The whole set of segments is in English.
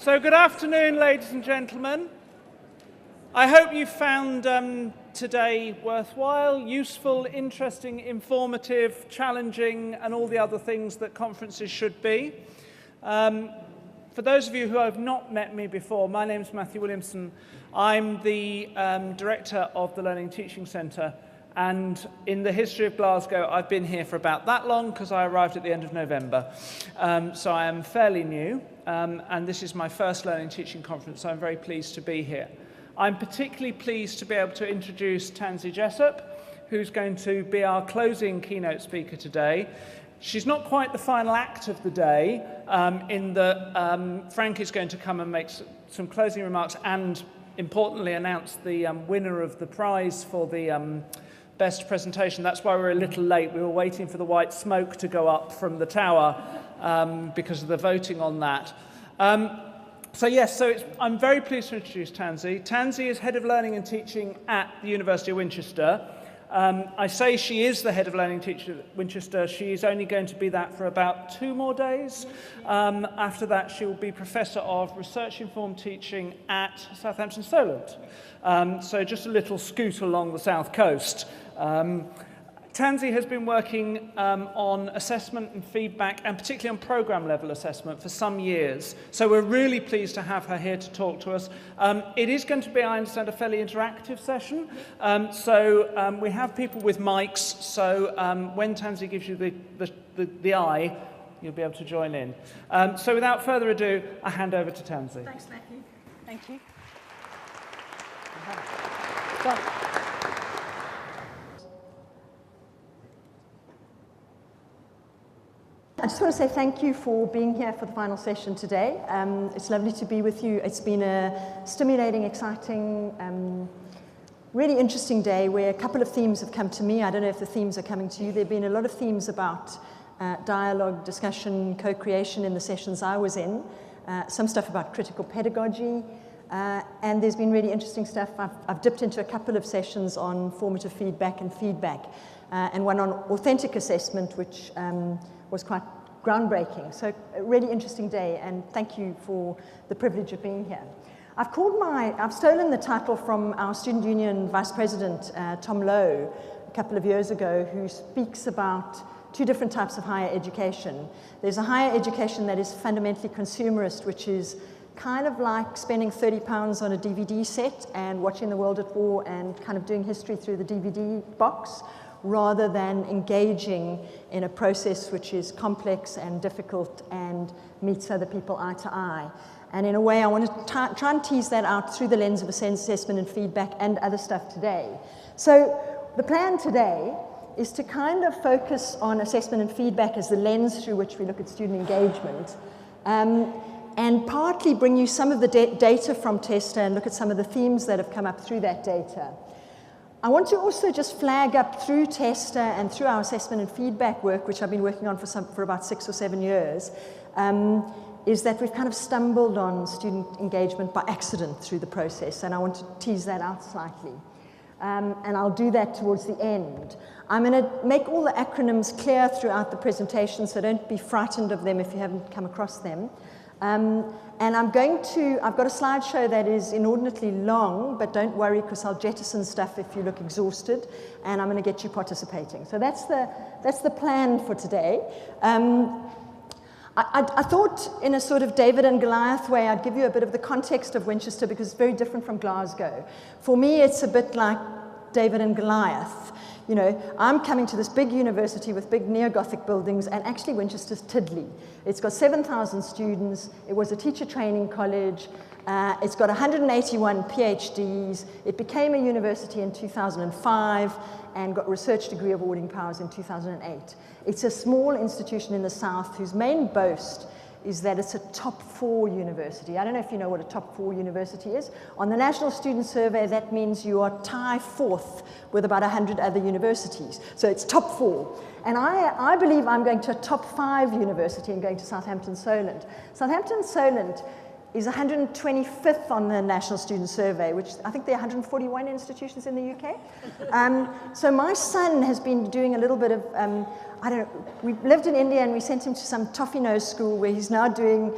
So good afternoon, ladies and gentlemen. I hope you found today worthwhile, useful, interesting, informative, challenging, and all the other things that conferences should be. For those of you who have not met me before, my name is Matthew Williamson. I'm the director of the Learning Teaching Centre, and in the history of Glasgow, I've been here for about that long because I arrived at the end of November. So I am fairly new, and this is my first Learning Teaching Conference, so I'm very pleased to be here. I'm particularly pleased to be able to introduce Tansy Jessop, who's going to be our closing keynote speaker today. She's not quite the final act of the day, in that Frank is going to come and make some closing remarks and, importantly, announce the winner of the prize for the best presentation. That's why we're a little late. We were waiting for the white smoke to go up from the tower because of the voting on that. I'm very pleased to introduce Tansy. Tansy is Head of Learning and Teaching at the University of Winchester. I say she is the Head of Learning and Teaching at Winchester. She is only going to be that for about 2 more days. After that, she will be Professor of Research-Informed Teaching at Southampton Solent. So just a little scoot along the south coast. Tansy has been working on assessment and feedback, and particularly on programme level assessment, for some years. So we're really pleased to have her here to talk to us. It is going to be, I understand, a fairly interactive session. We have people with mics, so when Tansy gives you the eye, you'll be able to join in. So without further ado, I hand over to Tansy. Thanks, Matthew. Thank you. I just want to say thank you for being here for the final session today. It's lovely to be with you. It's been a stimulating, exciting, really interesting day where a couple of themes have come to me. I don't know if the themes are coming to you. There have been a lot of themes about dialogue, discussion, co-creation in the sessions I was in. Some stuff about critical pedagogy. And there's been really interesting stuff. I've dipped into a couple of sessions on formative feedback and one on authentic assessment, which was quite groundbreaking. So a really interesting day, and thank you for the privilege of being here. I've stolen the title from our Student Union Vice President, Tom Lowe, a couple of years ago, who speaks about 2 different types of higher education. There's a higher education that is fundamentally consumerist, which is kind of like spending £30 on a DVD set and watching The World at War and kind of doing history through the DVD box, rather than engaging in a process which is complex and difficult and meets other people eye to eye. And in a way, I want to try and tease that out through the lens of assessment and feedback and other stuff today. So the plan today is to kind of focus on assessment and feedback as the lens through which we look at student engagement, and partly bring you some of the data from Testa and look at some of the themes that have come up through that data. I want to also just flag up through Testa and through our assessment and feedback work, which I've been working on for about 6 or 7 years, is that we've kind of stumbled on student engagement by accident through the process, and I want to tease that out slightly. And I'll do that towards the end. I'm going to make all the acronyms clear throughout the presentation, so don't be frightened of them if you haven't come across them. And I've got a slideshow that is inordinately long, but don't worry because I'll jettison stuff if you look exhausted, and I'm going to get you participating. So that's the plan for today. I thought in a sort of David and Goliath way, I'd give you a bit of the context of Winchester because it's very different from Glasgow. For me, it's a bit like David and Goliath. You know, I'm coming to this big university with big neo-Gothic buildings, and actually Winchester's tiddly. It's got 7,000 students. It was a teacher training college. It's got 181 PhDs. It became a university in 2005 and got research degree awarding powers in 2008. It's a small institution in the south whose main boast is that it's a top 4 university. I don't know if you know what a top 4 university is. On the National Student Survey, that means you are tied 4th with about 100 other universities. So it's top 4. And I believe I'm going to a top 5 university and going to Southampton Solent. Southampton Solent is 125th on the National Student Survey, which I think there are 141 institutions in the UK. So my son has been doing a little bit of, I don't know, we lived in India and we sent him to some toffee nose school where he's now doing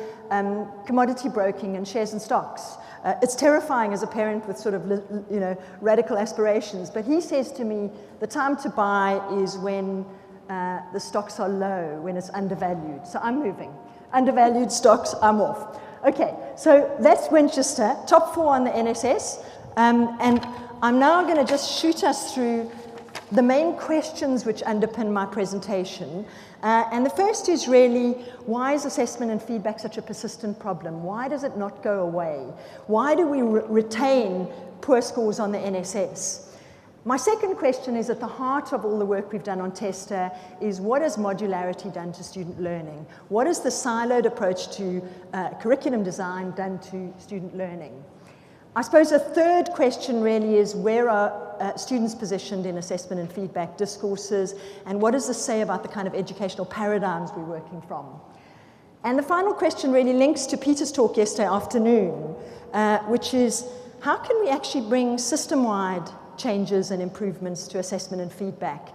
commodity broking and shares and stocks. It's terrifying as a parent with sort of, you know, radical aspirations, but he says to me, the time to buy is when the stocks are low, when it's undervalued. So I'm moving. Undervalued stocks, I'm off. Okay, so that's Winchester, top 4 on the NSS, and I'm now going to just shoot us through the main questions which underpin my presentation. And the first is really, why is assessment and feedback such a persistent problem? Why does it not go away? Why do we retain poor scores on the NSS? My second question is at the heart of all the work we've done on Testa is, what has modularity done to student learning? What has the siloed approach to curriculum design done to student learning? I suppose a third question really is, where are students positioned in assessment and feedback discourses, and what does this say about the kind of educational paradigms we're working from? And the final question really links to Peter's talk yesterday afternoon, which is, how can we actually bring system-wide changes and improvements to assessment and feedback?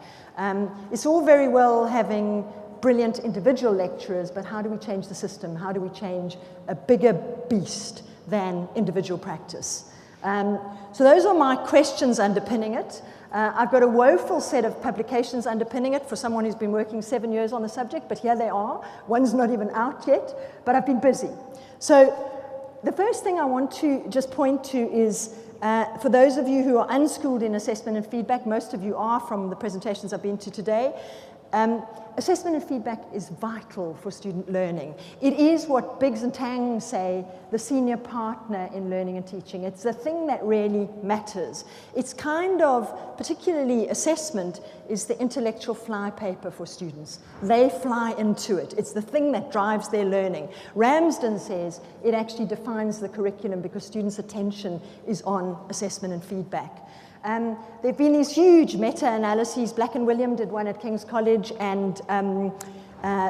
It's all very well having brilliant individual lecturers, but how do we change the system? How do we change a bigger beast than individual practice? So those are my questions underpinning it. I've got a woeful set of publications underpinning it for someone who's been working 7 years on the subject, but here they are. One's not even out yet, but I've been busy. So the first thing I want to just point to is, for those of you who are unschooled in assessment and feedback, most of you are from the presentations I've been to today, assessment and feedback is vital for student learning. It is what Biggs and Tang say, the senior partner in learning and teaching. It's the thing that really matters. It's kind of, particularly assessment, is the intellectual flypaper for students. They fly into it. It's the thing that drives their learning. Ramsden says it actually defines the curriculum because students' attention is on assessment and feedback. There have been these huge meta-analyses. Black and William did one at King's College, and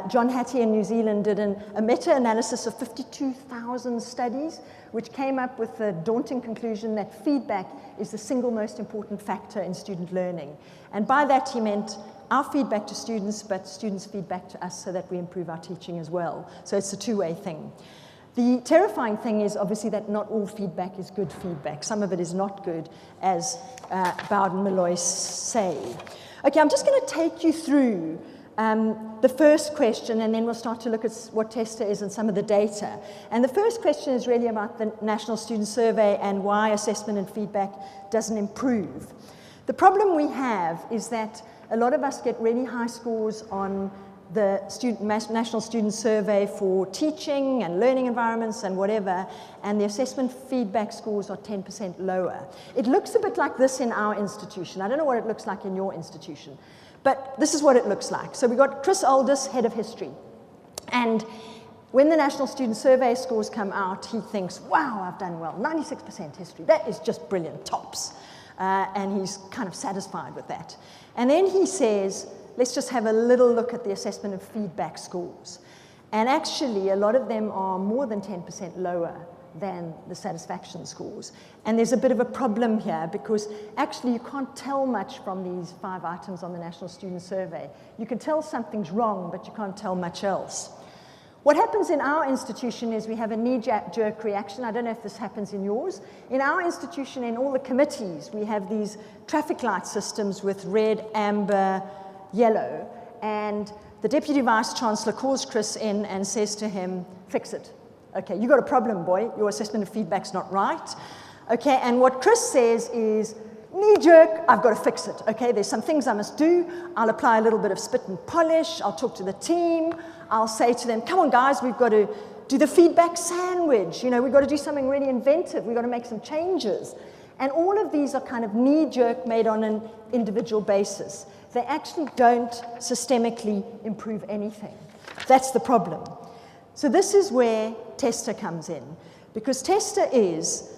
John Hattie in New Zealand did a meta-analysis of 52,000 studies, which came up with the daunting conclusion that feedback is the single most important factor in student learning. And by that he meant our feedback to students, but students' feedback to us so that we improve our teaching as well. So it's a two-way thing. The terrifying thing is obviously that not all feedback is good feedback. Some of it is not good, as Boud and Malloy say. Okay, I'm just going to take you through the first question, and then we'll start to look at what Testa is and some of the data. And the first question is really about the National Student Survey and why assessment and feedback doesn't improve. The problem we have is that a lot of us get really high scores on the National Student Survey for teaching and learning environments and whatever, and the assessment feedback scores are 10% lower. It looks a bit like this in our institution. I don't know what it looks like in your institution, but this is what it looks like. So we've got Chris Aldous, head of history, and when the National Student Survey scores come out, he thinks, wow, I've done well, 96% history, that is just brilliant, tops. And he's kind of satisfied with that. And then he says, let's just have a little look at the assessment and feedback scores. And actually, a lot of them are more than 10% lower than the satisfaction scores. And there's a bit of a problem here because actually you can't tell much from these 5 items on the National Student Survey. You can tell something's wrong, but you can't tell much else. What happens in our institution is we have a knee-jerk reaction. I don't know if this happens in yours. In our institution, in all the committees, we have these traffic light systems with red, amber, yellow, and the Deputy Vice-Chancellor calls Chris in and says to him, fix it. Okay, you got a problem, boy. Your assessment of feedback's not right. Okay, and what Chris says is, knee-jerk, I've got to fix it. Okay, there's some things I must do. I'll apply a little bit of spit and polish. I'll talk to the team. I'll say to them, come on, guys, we've got to do the feedback sandwich. You know, we've got to do something really inventive. We've got to make some changes. And all of these are kind of knee-jerk, made on an individual basis. They actually don't systemically improve anything. That's the problem. So this is where Testa comes in, because Testa is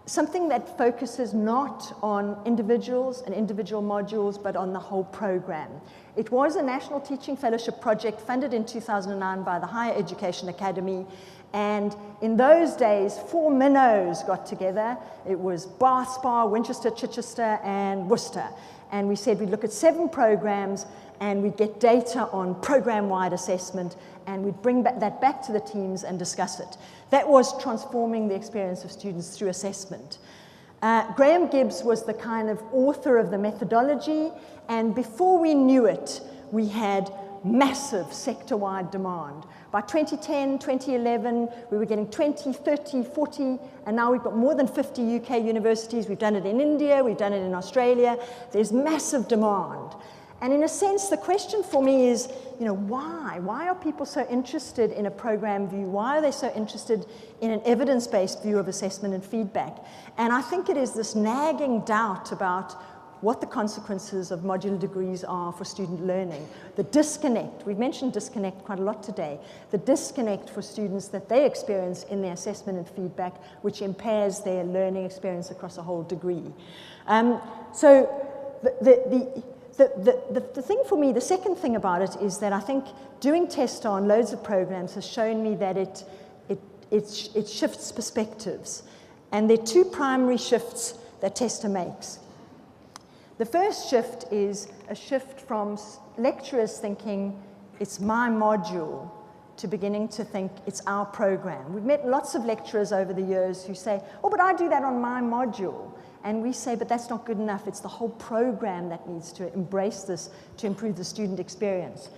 something that focuses not on individuals and individual modules, but on the whole program. It was a National Teaching Fellowship project funded in 2009 by the Higher Education Academy, And in those days, 4 minnows got together. It was Bath Spa, Winchester, Chichester, and Worcester. And we said we'd look at 7 programs and we'd get data on program-wide assessment, and we'd bring that back to the teams and discuss it. That was transforming the experience of students through assessment. Graham Gibbs was the kind of author of the methodology, and before we knew it, we had massive sector-wide demand. By 2010, 2011, we were getting 20, 30, 40, and now we've got more than 50 UK universities. We've done it in India, we've done it in Australia. There's massive demand. And in a sense, the question for me is, why? Why are people so interested in a program view? Why are they so interested in an evidence-based view of assessment and feedback? And I think it is this nagging doubt about what the consequences of modular degrees are for student learning. The disconnect, we've mentioned disconnect quite a lot today, the disconnect for students that they experience in their assessment and feedback, which impairs their learning experience across a whole degree. So the thing for me, the second thing about it is that I think doing Testa on loads of programs has shown me that it shifts perspectives. And there are 2 primary shifts that Testa makes. The first shift is a shift from lecturers thinking it's my module to beginning to think it's our program. We've met lots of lecturers over the years who say, oh, but I do that on my module. And we say, but that's not good enough. It's the whole program that needs to embrace this to improve the student experience.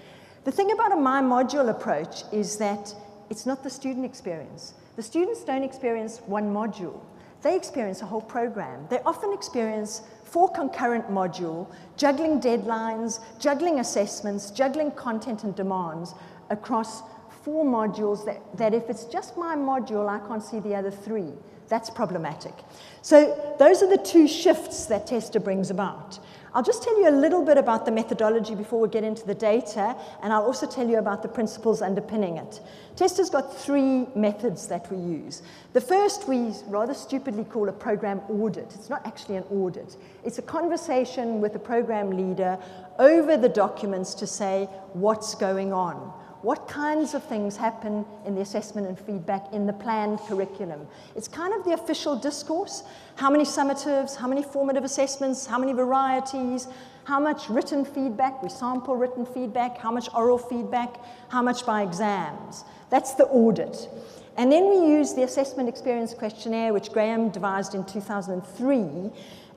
The thing about a my module approach is that it's not the student experience. The students don't experience one module. They experience a whole program. They often experience 4 concurrent modules, juggling deadlines, juggling assessments, juggling content and demands across 4 modules that if it's just my module, I can't see the other 3. That's problematic. So those are the 2 shifts that Testa brings about. I'll just tell you a little bit about the methodology before we get into the data, and I'll also tell you about the principles underpinning it. Testa's got 3 methods that we use. The first we rather stupidly call a program audit. It's not actually an audit. It's a conversation with the program leader over the documents to say what's going on. What kinds of things happen in the assessment and feedback in the planned curriculum? It's kind of the official discourse. How many summatives, how many formative assessments, how many varieties, how much written feedback, we sample written feedback, how much oral feedback, how much by exams. That's the audit. And then we use the assessment experience questionnaire, which Graham devised in 2003,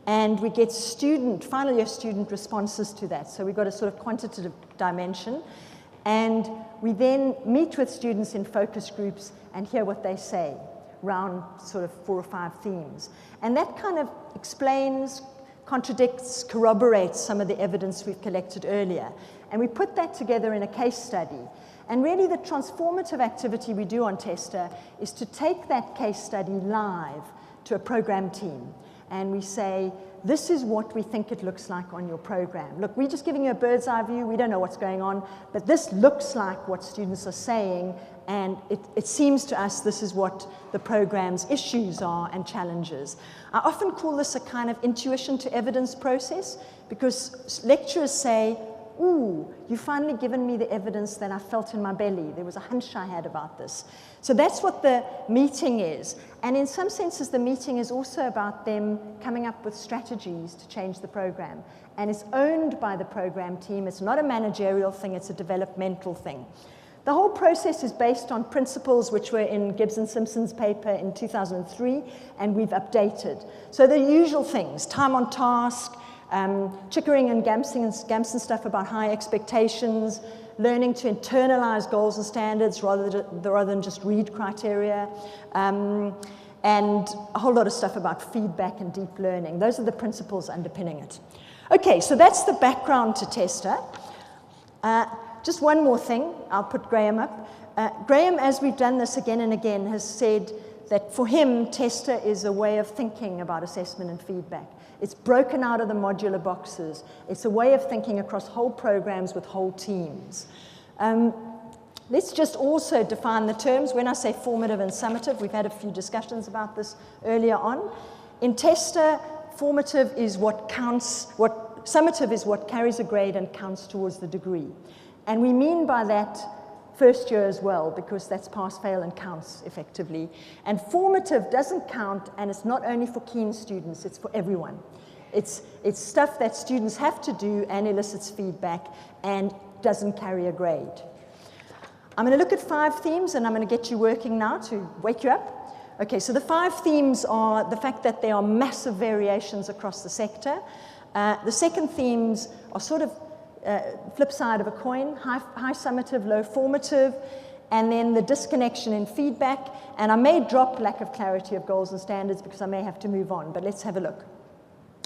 and we get final year student responses to that. So we've got a sort of quantitative dimension. And we then meet with students in focus groups and hear what they say around sort of 4 or 5 themes. And that kind of explains, contradicts, corroborates some of the evidence we've collected earlier. And we put that together in a case study. And really the transformative activity we do on Testa is to take that case study live to a program team. And we say, this is what we think it looks like on your program. Look, we're just giving you a bird's eye view. We don't know what's going on. But this looks like what students are saying. And it seems to us this is what the program's issues are and challenges. I often call this a kind of intuition to evidence process, because lecturers say, ooh, you've finally given me the evidence that I felt in my belly. There was a hunch I had about this. So that's what the meeting is. And in some senses, the meeting is also about them coming up with strategies to change the program. And it's owned by the program team. It's not a managerial thing. It's a developmental thing. The whole process is based on principles which were in Gibbs and Simpson's paper in 2003, and we've updated. So the usual things, time on task, Chickering and Gamson stuff about high expectations, learning to internalize goals and standards rather than just read criteria, and a whole lot of stuff about feedback and deep learning. Those are the principles underpinning it. Okay, so that's the background to Testa. Just one more thing, I'll put Graham up. Graham, as we've done this again and again, has said that for him, Testa is a way of thinking about assessment and feedback. It's broken out of the modular boxes. It's a way of thinking across whole programs with whole teams. Let's just also define the terms. When I say formative and summative, we've had a few discussions about this earlier on. In Testa, formative is what counts, summative is what carries a grade and counts towards the degree. And we mean by that first year as well, because that's pass-fail and counts effectively. And formative doesn't count, and it's not only for keen students, it's for everyone. It's stuff that students have to do and elicits feedback and doesn't carry a grade. I'm going to look at 5 themes, and I'm going to get you working now to wake you up. Okay, so the 5 themes are the fact that there are massive variations across the sector. The second themes are sort of flip side of a coin, high summative, low formative, and then the disconnection in feedback. And I may drop lack of clarity of goals and standards because I may have to move on, but let's have a look.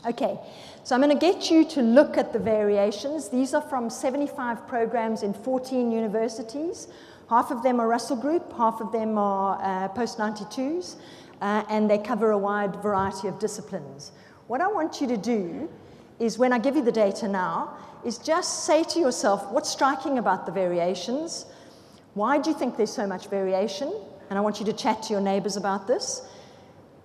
Okay, so I'm going to get you to look at the variations. These are from 75 programs in 14 universities. Half of them are Russell Group, half of them are post-92s, and they cover a wide variety of disciplines. What I want you to do is, when I give you the data now, is just say to yourself, what's striking about the variations? Why do you think there's so much variation? And I want you to chat to your neighbors about this.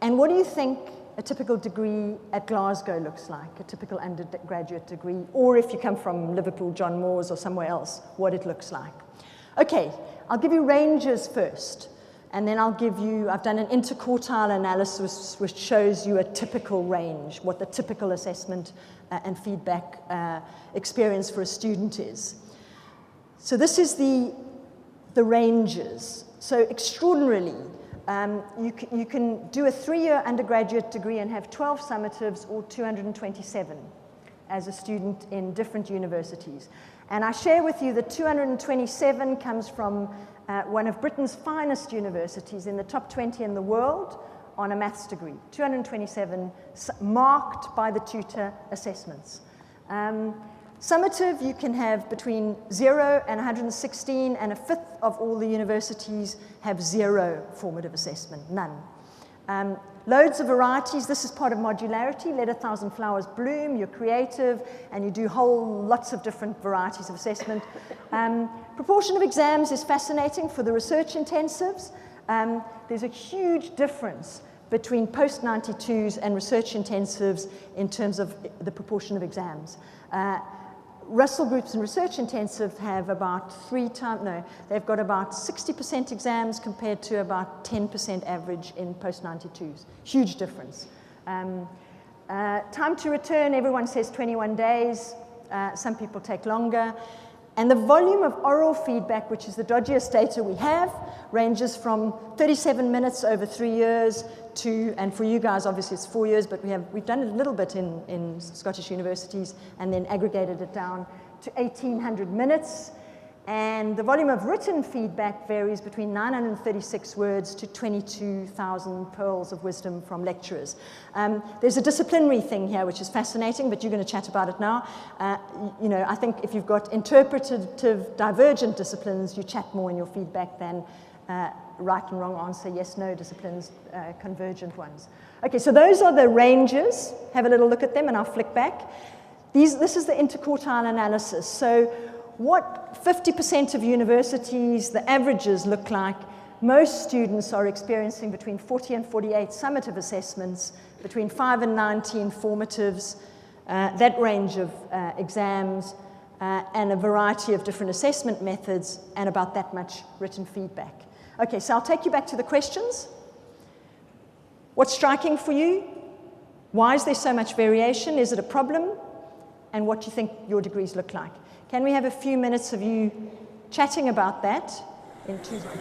And what do you think a typical degree at Glasgow looks like, a typical undergraduate degree, or if you come from Liverpool, John Moores, or somewhere else, what it looks like. Okay, I'll give you ranges first, and then I've done an interquartile analysis which shows you a typical range, what the typical assessment and feedback experience for a student is. So this is the ranges. So extraordinarily, you can do a 3-year undergraduate degree and have 12 summatives or 227 as a student in different universities. And I share with you that 227 comes from one of Britain's finest universities, in the top 20 in the world, on a maths degree. 227 marked by the tutor assessments. Summative, you can have between 0 and 116, and a fifth of all the universities have 0 formative assessment, none. Loads of varieties. This is part of Modularity. Let 1,000 flowers bloom. You're creative, and you do lots of different varieties of assessment. Proportion of exams is fascinating for the research intensives. There's a huge difference between post-92s and research intensives in terms of the proportion of exams. Russell Groups and Research Intensive have about they've got about 60% exams compared to about 10% average in post-92s. Huge difference. Time to return, everyone says 21 days. Some people take longer. And the volume of oral feedback, which is the dodgiest data we have, ranges from 37 minutes over 3 years to, and for you guys, obviously it's 4 years, but we've done it a little bit in Scottish universities and then aggregated it down to 1,800 minutes. And the volume of written feedback varies between 936 words to 22,000 pearls of wisdom from lecturers. There's a disciplinary thing here which is fascinating, but you're going to chat about it now. I think if you've got interpretative divergent disciplines, you chat more in your feedback than right and wrong answer, yes, no disciplines, convergent ones. Okay, so those are the ranges. Have a little look at them and I'll flick back. This is the interquartile analysis. So what 50% of universities, the averages look like, most students are experiencing between 40 and 48 summative assessments, between 5 and 19 formatives, that range of exams, and a variety of different assessment methods, and about that much written feedback. Okay, so I'll take you back to the questions. What's striking for you? Why is there so much variation? Is it a problem? And what do you think your degrees look like? Can we have a few minutes of you chatting about that in 2 minutes?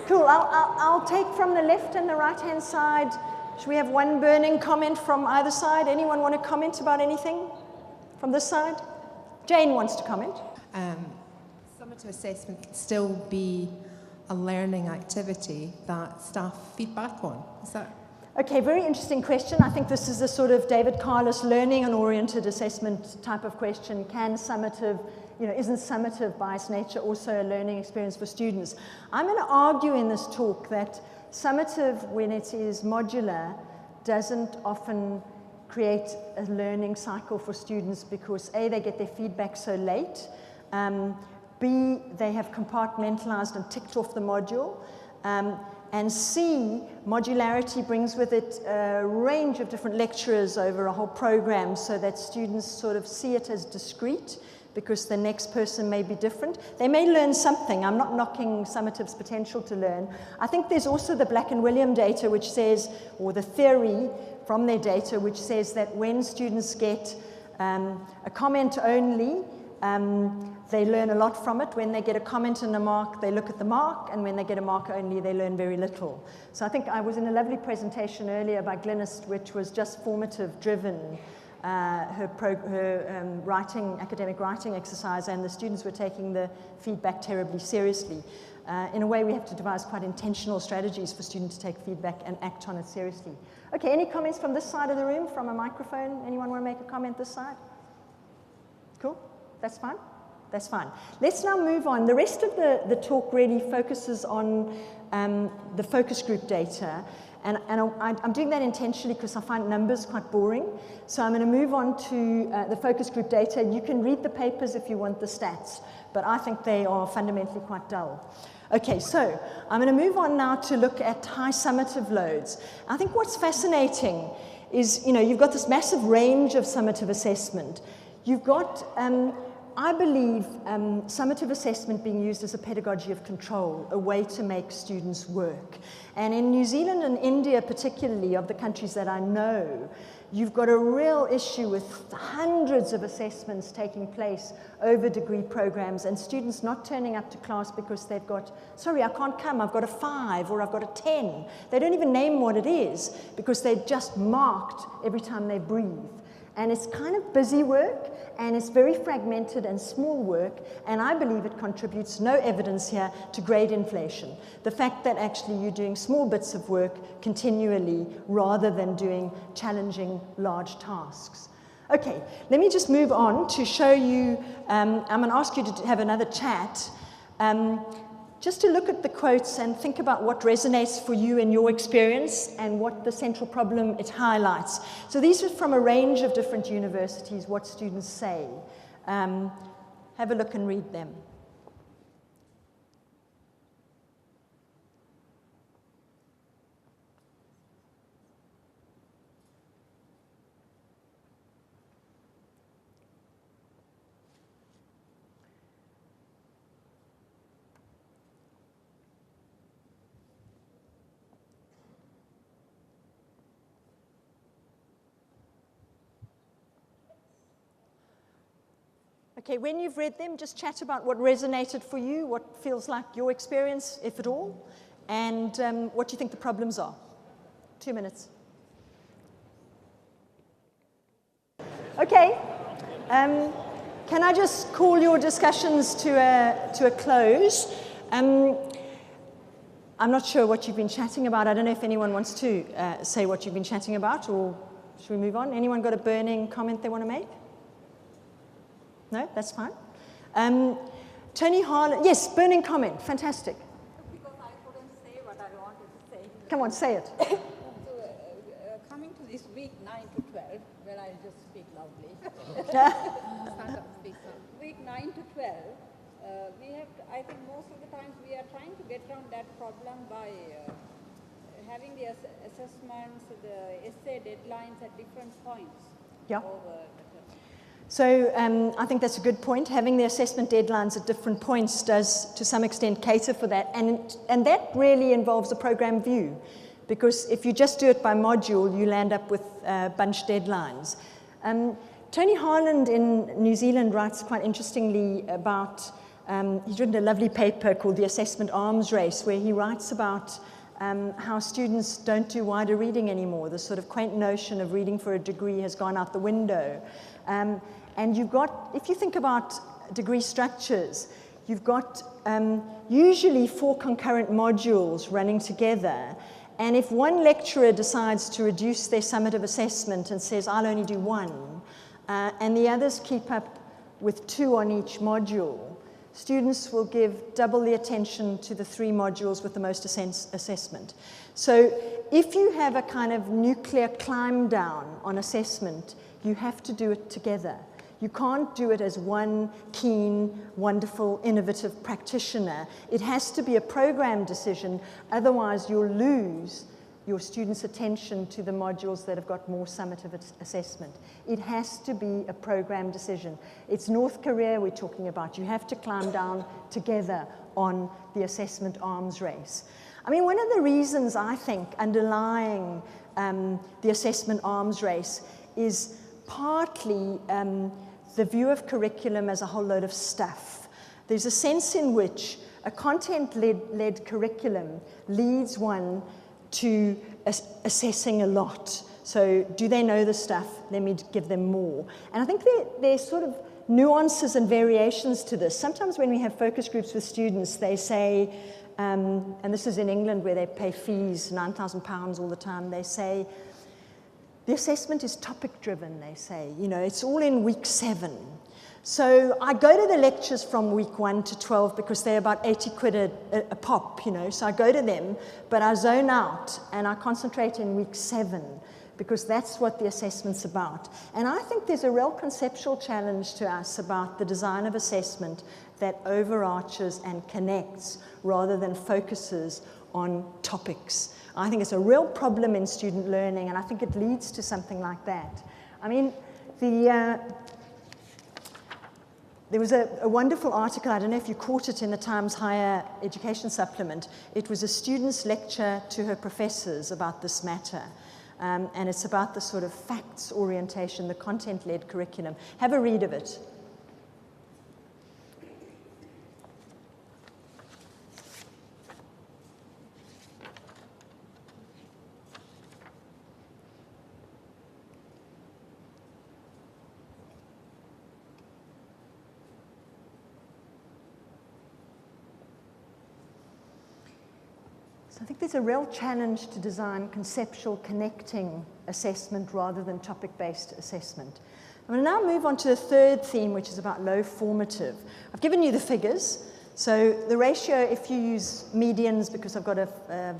Cool, I'll take from the left and the right-hand side. Should we have one burning comment from either side? Anyone want to comment about anything from this side? Jane wants to comment. Summative assessment can still be a learning activity that staff feedback on. Is that? Okay, very interesting question. I think this is a sort of David Carlos learning and oriented assessment type of question. Can summative isn't summative by its nature also a learning experience for students? I'm going to argue in this talk that summative, when it is modular, doesn't often create a learning cycle for students because A, they get their feedback so late, B, they have compartmentalized and ticked off the module, and C, modularity brings with it a range of different lecturers over a whole program so that students sort of see it as discrete because the next person may be different. They may learn something. I'm not knocking summative's potential to learn. I think there's also the Black and William data which says, or the theory from their data which says that when students get a comment only, they learn a lot from it. When they get a comment and a mark, they look at the mark, and when they get a mark only, they learn very little. So I think I was in a lovely presentation earlier by Glynis, which was just formative driven, her academic writing exercise, and the students were taking the feedback terribly seriously. In a way, we have to devise quite intentional strategies for students to take feedback and act on it seriously. Okay, any comments from this side of the room, from a microphone? Anyone want to make a comment this side? Cool, that's fine. That's fine. Let's now move on. The rest of the talk really focuses on the focus group data. And I'm doing that intentionally because I find numbers quite boring. So I'm going to move on to the focus group data. You can read the papers if you want the stats, but I think they are fundamentally quite dull. Okay, so I'm going to move on now to look at high summative loads. I think what's fascinating is, you've got this massive range of summative assessment. You've got, I believe, summative assessment being used as a pedagogy of control, a way to make students work. And in New Zealand and India particularly, of the countries that I know, you've got a real issue with hundreds of assessments taking place over degree programs and students not turning up to class because they've got, sorry, I can't come, I've got a 5 or I've got a 10. They don't even name what it is because they've just marked every time they breathe. And it's kind of busy work, and it's very fragmented and small work, and I believe it contributes, no evidence here, to grade inflation. The fact that actually you're doing small bits of work continually rather than doing challenging large tasks. Okay, let me just move on to show you, I'm going to ask you to have another chat, just to look at the quotes and think about what resonates for you in your experience and what the central problem it highlights. So these are from a range of different universities, what students say. Have a look and read them. Okay, when you've read them, just chat about what resonated for you, what feels like your experience, if at all, and what you think the problems are. 2 minutes. Okay, can I just call your discussions to a close? I'm not sure what you've been chatting about. I don't know if anyone wants to say what you've been chatting about, or should we move on? Anyone got a burning comment they want to make? No, that's fine. Tony Harlan, yes, burning comment, fantastic. Because I couldn't say what I wanted to say. Come on, say it. So, coming to this week 9 to 12, where I just speak loudly. Stand up, speak loudly. Week 9 to 12, we have, I think most of the times we are trying to get around that problem by having the assessments, the essay deadlines at different points. Yeah. Over So I think that's a good point. Having the assessment deadlines at different points does, to some extent, cater for that. And that really involves a program view, because if you just do it by module, you'll end up with bunch deadlines. Tony Harlan in New Zealand writes quite interestingly about, he's written a lovely paper called The Assessment Arms Race, where he writes about how students don't do wider reading anymore. The sort of quaint notion of reading for a degree has gone out the window. And you've got, if you think about degree structures, you've got usually 4 concurrent modules running together. And if one lecturer decides to reduce their summative assessment and says, I'll only do 1, and the others keep up with 2 on each module, students will give double the attention to the 3 modules with the most assessment. So if you have a kind of nuclear climb down on assessment, you have to do it together. You can't do it as one keen, wonderful, innovative practitioner. It has to be a program decision, otherwise you'll lose your students' attention to the modules that have got more summative assessment. It has to be a program decision. It's North Korea we're talking about. You have to climb down together on the assessment arms race. I mean, one of the reasons I think underlying the assessment arms race is partly the view of curriculum as a whole load of stuff. There's a sense in which a content-led curriculum leads one to assessing a lot. So do they know the stuff? Let me give them more. And I think there's sort of nuances and variations to this. Sometimes when we have focus groups with students, they say, and this is in England where they pay fees, £9,000 all the time, they say, the assessment is topic-driven, they say. You know, it's all in week 7. So I go to the lectures from week 1 to 12 because they're about 80 quid a pop, you know. So I go to them, but I zone out and I concentrate in week 7 because that's what the assessment's about. And I think there's a real conceptual challenge to us about the design of assessment that overarches and connects rather than focuses on topics. I think it's a real problem in student learning, and I think it leads to something like that. I mean, there was a wonderful article, I don't know if you caught it in the Times Higher Education Supplement. It was a student's lecture to her professors about this matter. And it's about the sort of facts orientation, the content-led curriculum. Have a read of it. I think there's a real challenge to design conceptual connecting assessment rather than topic-based assessment. I'm going to now move on to the third theme, which is about low formative. I've given you the figures. So the ratio, if you use medians, because I've got an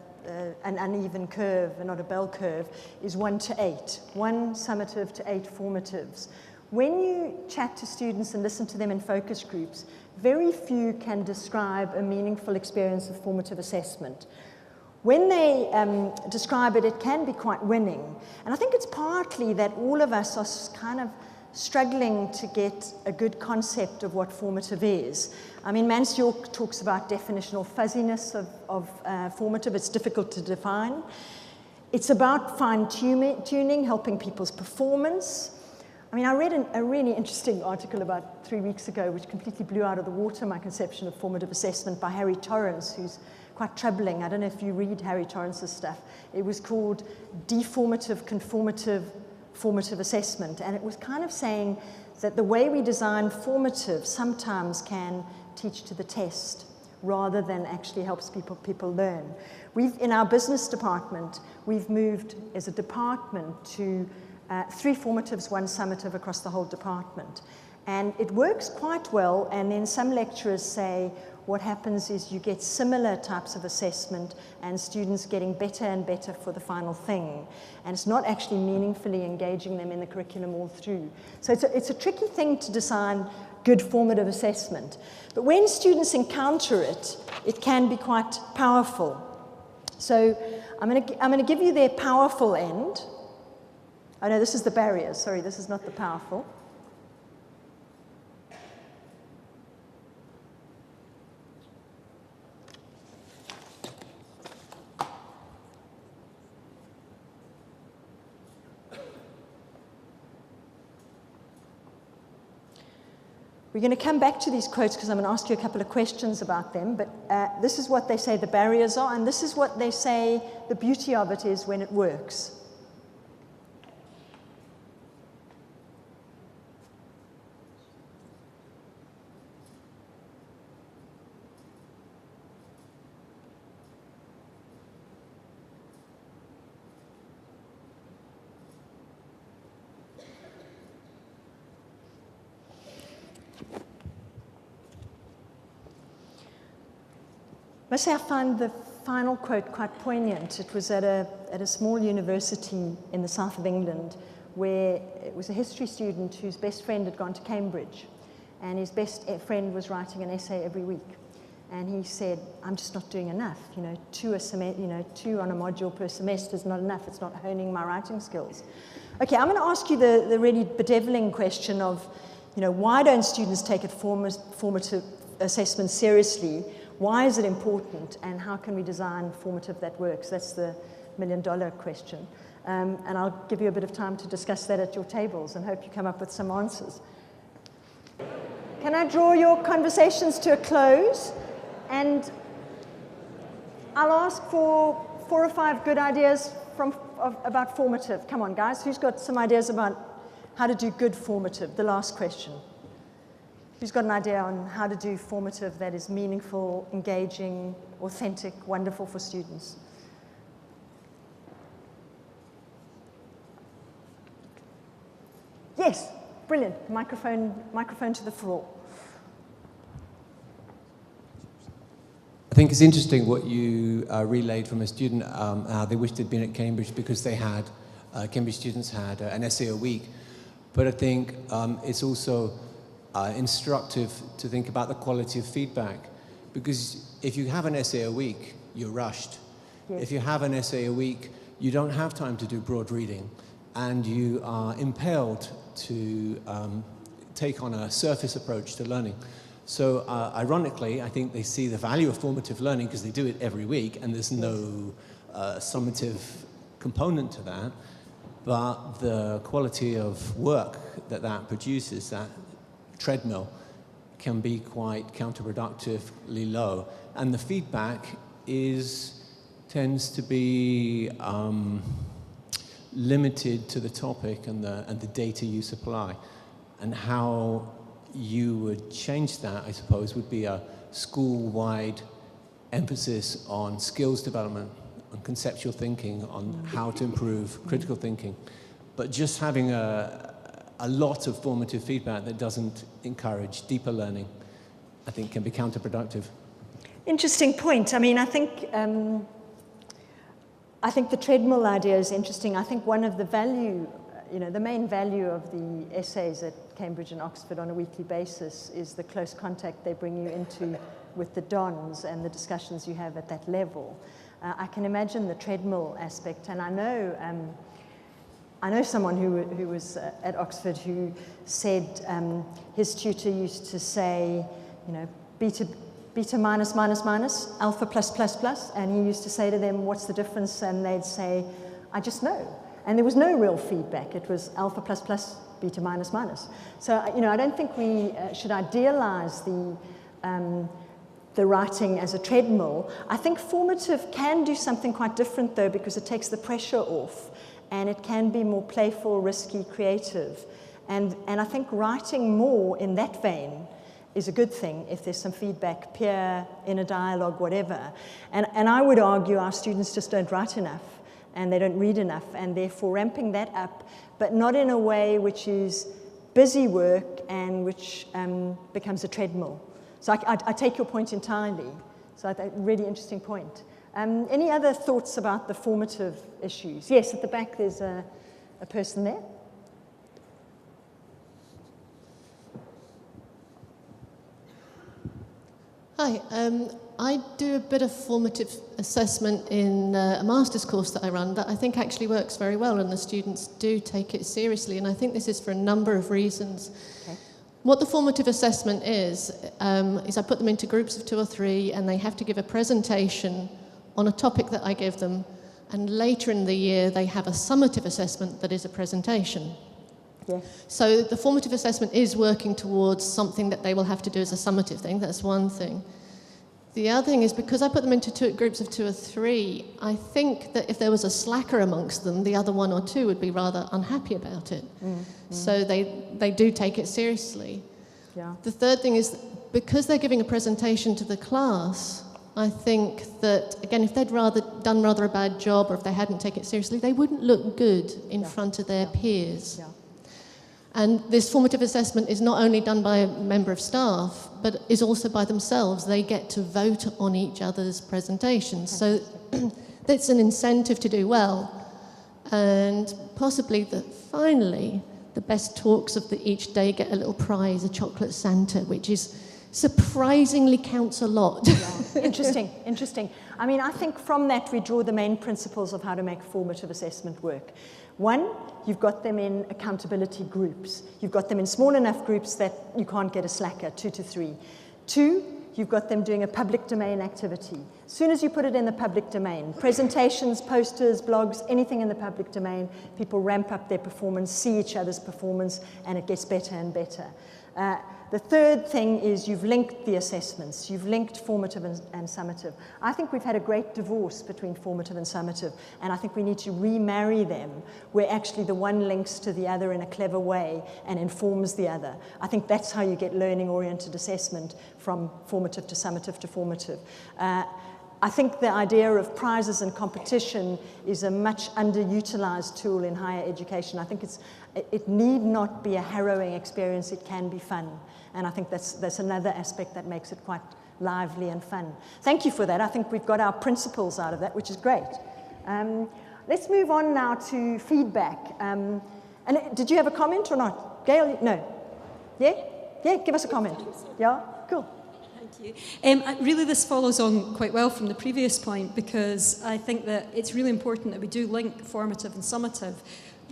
uneven curve and not a bell curve, is 1 to 8. 1 summative to 8 formatives. When you chat to students and listen to them in focus groups, very few can describe a meaningful experience of formative assessment. When they describe it, it can be quite winning. And I think it's partly that all of us are kind of struggling to get a good concept of what formative is. I mean, Mansfield talks about definitional fuzziness of formative. It's difficult to define. It's about fine-tuning, helping people's performance. I mean, I read a really interesting article about 3 weeks ago, which completely blew out of the water my conception of formative assessment, by Harry Torrance, who's quite troubling. I don't know if you read Harry Torrance's stuff. It was called Deformative, Conformative, Formative Assessment. And it was kind of saying that the way we design formative sometimes can teach to the test rather than actually helps people learn. In our business department, we've moved as a department to 3 formatives, 1 summative across the whole department. And it works quite well, and then some lecturers say what happens is you get similar types of assessment and students getting better and better for the final thing. And it's not actually meaningfully engaging them in the curriculum all through. So it's a tricky thing to design good formative assessment. But when students encounter it, it can be quite powerful. So I'm going to give you their powerful end. Oh no, this is the barriers. Sorry, this is not the powerful. We're going to come back to these quotes because I'm going to ask you a couple of questions about them, but this is what they say the barriers are, and this is what they say the beauty of it is when it works. must say I find the final quote quite poignant. It was at a small university in the south of England where it was a history student whose best friend had gone to Cambridge, and his best friend was writing an essay every week. And he said, I'm just not doing enough. You know, two on a module per semester is not enough. It's not honing my writing skills. Okay, I'm going to ask you the really bedeviling question of, you know, why don't students take formative assessment seriously? Why is it important? And how can we design formative that works? That's the million-dollar question. And I'll give you a bit of time to discuss that at your tables and hope you come up with some answers. Can I draw your conversations to a close? And I'll ask for 4 or 5 good ideas about formative. Come on, guys. Who's got some ideas about how to do good formative? The last question. Who's got an idea on how to do formative that is meaningful, engaging, authentic, wonderful for students? Yes, brilliant. Microphone to the floor. I think it's interesting what you relayed from a student, how they wished they'd been at Cambridge because they had, Cambridge students had an essay a week. But I think it's also instructive to think about the quality of feedback, because if you have an essay a week, you're rushed. Yes. If you have an essay a week, you don't have time to do broad reading, and you are impelled to take on a surface approach to learning. So ironically, I think they see the value of formative learning because they do it every week, and there's no summative component to that. But the quality of work that produces, that treadmill, can be quite counterproductively low. And the feedback tends to be limited to the topic and the data you supply. And how you would change that, I suppose, would be a school-wide emphasis on skills development, on conceptual thinking, on how to improve critical thinking. But just having a lot of formative feedback that doesn't encourage deeper learning, I think, can be counterproductive. Interesting point. I mean, I think the treadmill idea is interesting. I think one of the the main value of the essays at Cambridge and Oxford on a weekly basis is the close contact they bring you into with the dons and the discussions you have at that level. I can imagine the treadmill aspect, and I know someone who was at Oxford who said his tutor used to say, you know, beta minus minus minus, alpha plus plus plus, and he used to say to them, what's the difference? And they'd say, I just know. And there was no real feedback. It was alpha plus plus, beta minus minus. So, you know, I don't think we should idealize the writing as a treadmill. I think formative can do something quite different, though, because it takes the pressure off, and it can be more playful, risky, creative. And I think writing more in that vein is a good thing if there's some feedback, peer, inner dialogue, whatever. And I would argue our students just don't write enough, and they don't read enough, and therefore ramping that up, but not in a way which is busy work and which becomes a treadmill. So I take your point entirely. So I think really interesting point. Any other thoughts about the formative issues? Yes, at the back there's a person there. Hi, I do a bit of formative assessment in a master's course that I run that I think actually works very well, and the students do take it seriously, and I think this is for a number of reasons. Okay. What the formative assessment is I put them into groups of 2 or 3, and they have to give a presentation on a topic that I give them, and later in the year they have a summative assessment that is a presentation. Yeah. So the formative assessment is working towards something that they will have to do as a summative thing. That's one thing. The other thing is, because I put them into groups of 2 or 3, I think that if there was a slacker amongst them, the other 1 or 2 would be rather unhappy about it. So they do take it seriously. Yeah. The third thing is, because they're giving a presentation to the class, I think that, again, if they'd done rather a bad job, or if they hadn't taken it seriously, they wouldn't look good in front of their peers. Yeah. And this formative assessment is not only done by a member of staff, but is also by themselves. They get to vote on each other's presentations. So that's an incentive to do well. And possibly finally, the best talks of each day get a little prize, a chocolate Santa, which is surprisingly counts a lot. Yeah. Interesting. I mean, I think from that we draw the main principles of how to make formative assessment work. One, you've got them in accountability groups. You've got them in small enough groups that you can't get a slacker, 2 to 3. 2, you've got them doing a public domain activity. As soon as you put it in the public domain, presentations, posters, blogs, anything in the public domain, people ramp up their performance, see each other's performance, and it gets better and better. The third thing is you've linked the assessments. You've linked formative and summative. I think we've had a great divorce between formative and summative, and I think we need to remarry them where actually the one links to the other in a clever way and informs the other. I think that's how you get learning-oriented assessment from formative to summative to formative. I think the idea of prizes and competition is a much underutilized tool in higher education. I think it need not be a harrowing experience, it can be fun. And I think that's another aspect that makes it quite lively and fun. Thank you for that. I think we've got our principles out of that, which is great. Let's move on now to feedback. And did you have a comment or not? Gail, no? Yeah? Yeah, give us a comment. Yeah? Cool. Thank you. Really, this follows on quite well from the previous point, because I think that it's really important that we do link formative and summative,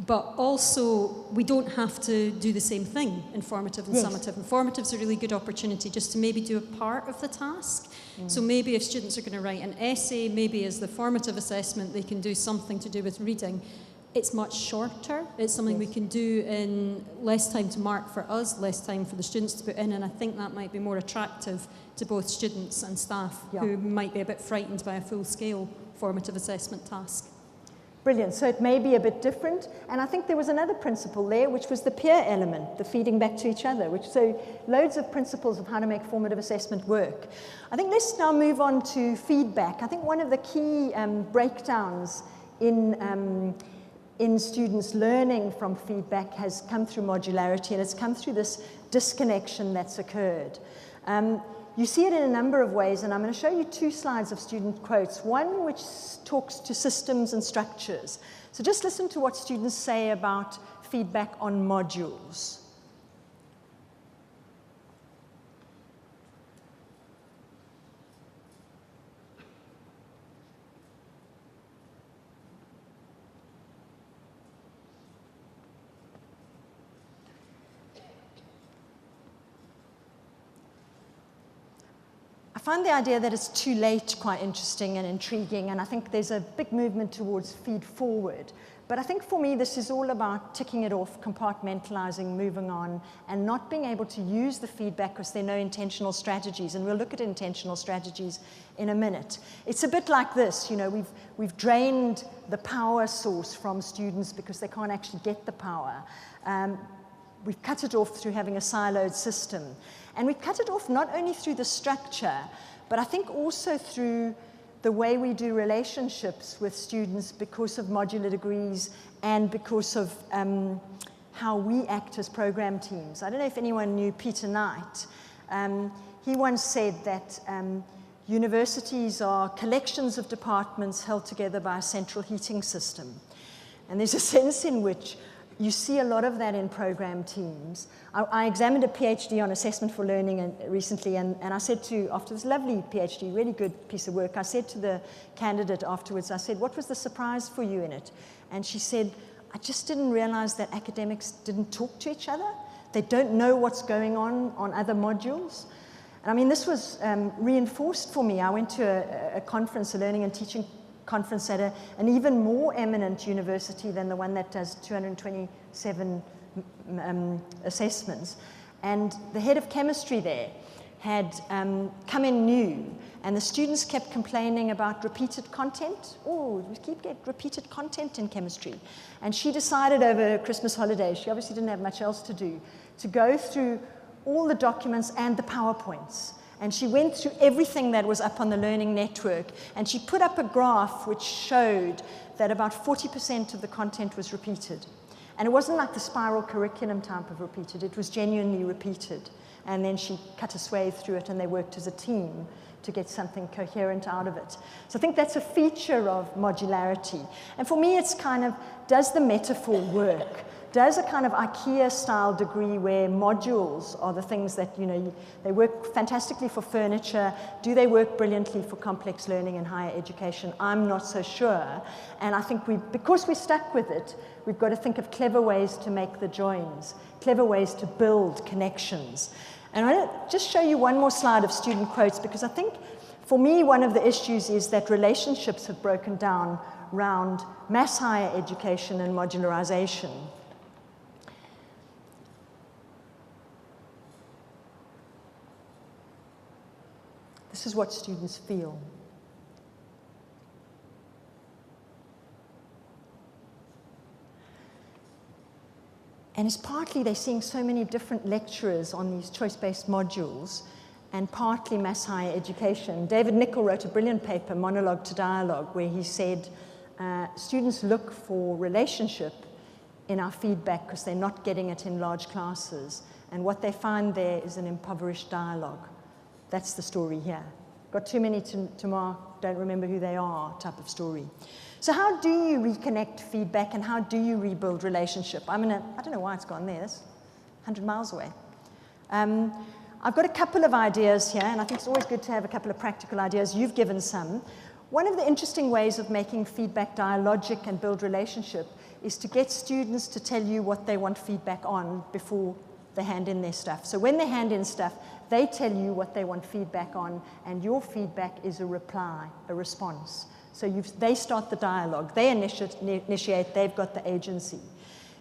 but also we don't have to do the same thing in formative and summative. And formative's a really good opportunity just to maybe do a part of the task. So maybe if students are going to write an essay, maybe as the formative assessment they can do something to do with reading. It's much shorter. It's something we can do in less time to mark for us, less time for the students to put in, and I think that might be more attractive to both students and staff who might be a bit frightened by a full-scale formative assessment task. Brilliant. So it may be a bit different. And I think there was another principle there, which was the peer element, the feeding back to each other, so loads of principles of how to make formative assessment work. I think let's now move on to feedback. I think one of the key breakdowns in students learning from feedback has come through modularity, and it's come through this disconnection that's occurred. You see it in a number of ways, and I'm going to show you 2 slides of student quotes, one which talks to systems and structures. So just listen to what students say about feedback on modules. I find the idea that it's too late quite interesting and intriguing, and I think there's a big movement towards feed forward. But I think for me this is all about ticking it off, compartmentalizing, moving on, and not being able to use the feedback because there are no intentional strategies, and we'll look at intentional strategies in a minute. It's a bit like this, we've drained the power source from students because they can't actually get the power. We've cut it off through having a siloed system. And we've cut it off not only through the structure, but I think also through the way we do relationships with students because of modular degrees and because of how we act as program teams. I don't know if anyone knew Peter Knight. He once said that universities are collections of departments held together by a central heating system. And there's a sense in which you see a lot of that in program teams. I examined a PhD on assessment for learning recently, and I said after this lovely PhD, really good piece of work, I said to the candidate afterwards, I said, what was the surprise for you in it? And she said, I just didn't realize that academics didn't talk to each other. They don't know what's going on other modules. And I mean, this was reinforced for me. I went to a conference, a learning and teaching conference at an even more eminent university than the one that does 227 assessments. And the head of chemistry there had come in new, and the students kept complaining about repeated content. Oh, we keep getting repeated content in chemistry. And she decided over Christmas holidays, she obviously didn't have much else to do, to go through all the documents and the PowerPoints. And she went through everything that was up on the Learning Network, and she put up a graph which showed that about 40% of the content was repeated. And it wasn't like the spiral curriculum type of repeated, it was genuinely repeated. And then she cut a swathe through it and they worked as a team to get something coherent out of it. So I think that's a feature of modularity. And for me, it's kind of, does the metaphor work? Does a kind of IKEA-style degree where modules are the things that, you know, they work fantastically for furniture, do they work brilliantly for complex learning in higher education? I'm not so sure. And I think because we're stuck with it, we've got to think of clever ways to make the joins, clever ways to build connections. And I want to just show you one more slide of student quotes, because I think, for me, one of the issues is that relationships have broken down around mass higher education and modularization. This is what students feel. And it's partly they're seeing so many different lecturers on these choice-based modules, and partly mass higher education. David Nichol wrote a brilliant paper, Monologue to Dialogue, where he said students look for relationship in our feedback because they're not getting it in large classes. And what they find there is an impoverished dialogue. That's the story here. Got too many to mark, don't remember who they are type of story. So how do you reconnect feedback and how do you rebuild relationship? I don't know why it's gone there, it's 100 miles away. I've got a couple of ideas here, and I think it's always good to have a couple of practical ideas. You've given some. One of the interesting ways of making feedback dialogic and build relationship is to get students to tell you what they want feedback on before they hand in their stuff. So when they hand in stuff, they tell you what they want feedback on, and your feedback is a reply, a response. So they start the dialogue, they initiate, they've got the agency.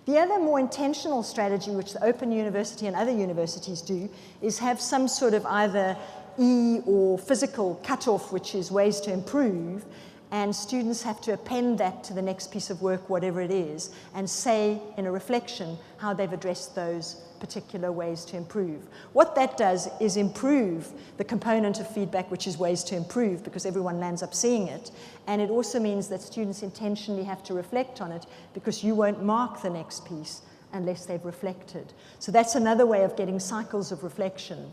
The other more intentional strategy, which the Open University and other universities do, is have some sort of either E or physical cutoff, which is ways to improve, and students have to append that to the next piece of work, whatever it is, and say in a reflection how they've addressed those particular ways to improve. What that does is improve the component of feedback, which is ways to improve, because everyone lands up seeing it. And it also means that students intentionally have to reflect on it, because you won't mark the next piece unless they've reflected. So that's another way of getting cycles of reflection.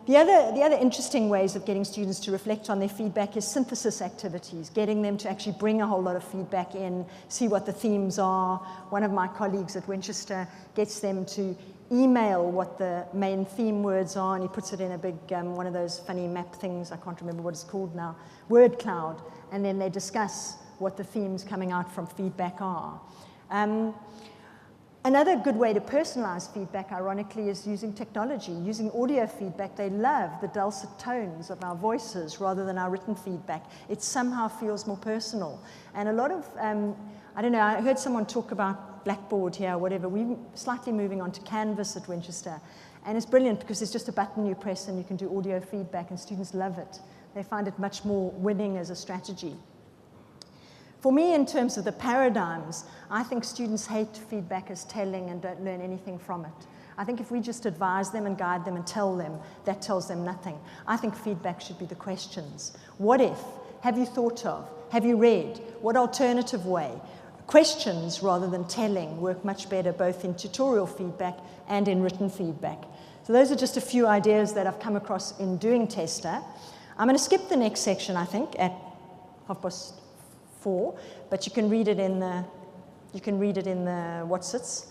The other interesting ways of getting students to reflect on their feedback is synthesis activities, getting them to actually bring a whole lot of feedback in, see what the themes are. One of my colleagues at Winchester gets them to email what the main theme words are, and he puts it in a big, one of those funny map things, I can't remember what it's called now, word cloud, and then they discuss what the themes coming out from feedback are. Another good way to personalize feedback, ironically, is using technology, using audio feedback. They love the dulcet tones of our voices rather than our written feedback. It somehow feels more personal. And a lot of, I don't know, I heard someone talk about Blackboard here or whatever. We're slightly moving on to Canvas at Winchester. And it's brilliant because it's just a button you press and you can do audio feedback, and students love it. They find it much more winning as a strategy. For me, in terms of the paradigms, I think students hate feedback as telling and don't learn anything from it. I think if we just advise them and guide them and tell them, that tells them nothing. I think feedback should be the questions. What if? Have you thought of? Have you read? What alternative way? Questions rather than telling work much better both in tutorial feedback and in written feedback. So those are just a few ideas that I've come across in doing Testa. I'm going to skip the next section, I think, at 4:30, but you can read it in the what's-its.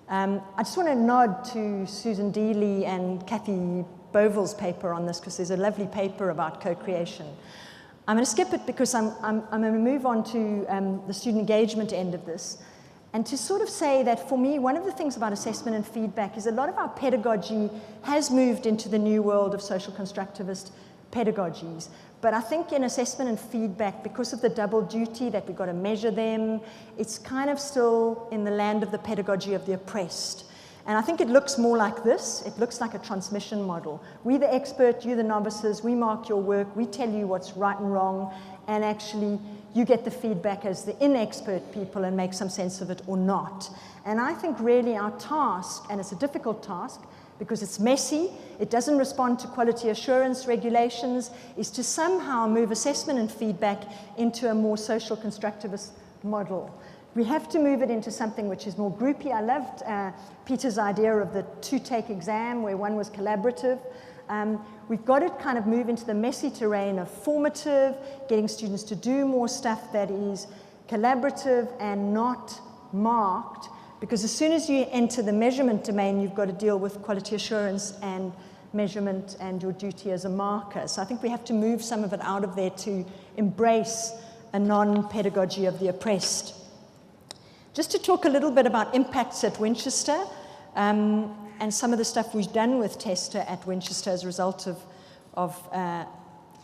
I just want to nod to Susan Dealey and Kathy Boville's paper on this, because there's a lovely paper about co-creation. I'm going to skip it because I'm going to move on to the student engagement end of this, and to sort of say that for me, one of the things about assessment and feedback is a lot of our pedagogy has moved into the new world of social constructivist pedagogies. But I think in assessment and feedback, because of the double duty that we've got to measure them, it's kind of still in the land of the pedagogy of the oppressed. And I think it looks more like this. It looks like a transmission model. We're the expert, you're the novices, we mark your work, we tell you what's right and wrong, and actually you get the feedback as the inexpert people and make some sense of it or not. And I think really our task, and it's a difficult task, because it's messy, it doesn't respond to quality assurance regulations, is to somehow move assessment and feedback into a more social constructivist model. We have to move it into something which is more groupy. I loved Peter's idea of the two-take exam where one was collaborative. We've got to kind of move into the messy terrain of formative, getting students to do more stuff that is collaborative and not marked, because as soon as you enter the measurement domain, you've got to deal with quality assurance and measurement and your duty as a marker. So I think we have to move some of it out of there to embrace a non-pedagogy of the oppressed. Just to talk a little bit about impacts at Winchester, and some of the stuff we've done with Testa at Winchester as a result of